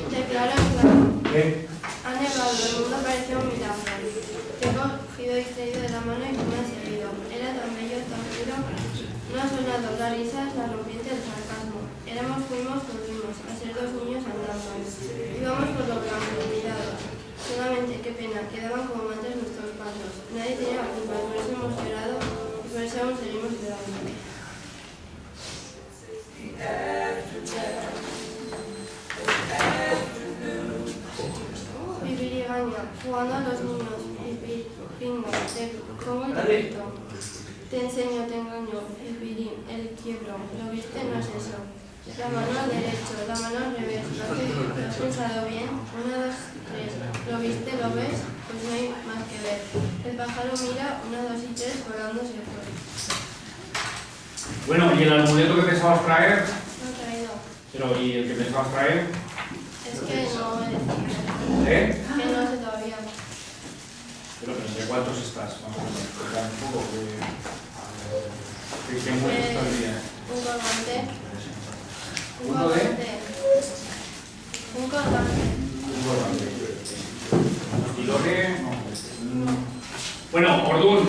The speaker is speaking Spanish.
Declaró claro. Ha nevado, el mundo parecía un milagro. Te he cogido y traído de la mano y tú me has seguido. Era tan bello, tan puro. No ha sonado la risa, la rompiente del sarcasmo. Éramos, fuimos, volvimos a ser dos niños andando. Íbamos por lo blanco, olvidados. Solamente, qué pena, quedaban como antes nuestros pasos. Nadie tenía la culpa, por eso hemos llorado y por eso aún seguimos llorando. Pipirigaña, jugando a los niños, pingo, te pongo y te quito. Te enseño, te engaño, pipirín, el quiebro, ¿lo viste? No es eso. La mano al derecho, la mano al revés, ¿lo has pensado bien? 1, 2, 3, ¿lo viste? ¿Lo ves? Pues no hay más que ver. El pájaro mira, 1, 2 y 3, volando se fue. Bueno, ¿y el amuleto que pensabas traer? No he traído. Pero, ¿y el que pensabas traer? Es que no he decidido. Que no sé todavía. Pero, ¿entre cuántos estás? Vamos a ver, un poco. ¿Qué mueves todo el día? Un colgante. ¿Uno de? Un colgante. Un colgante. ¿Y lo que? No. Bueno, Ordún,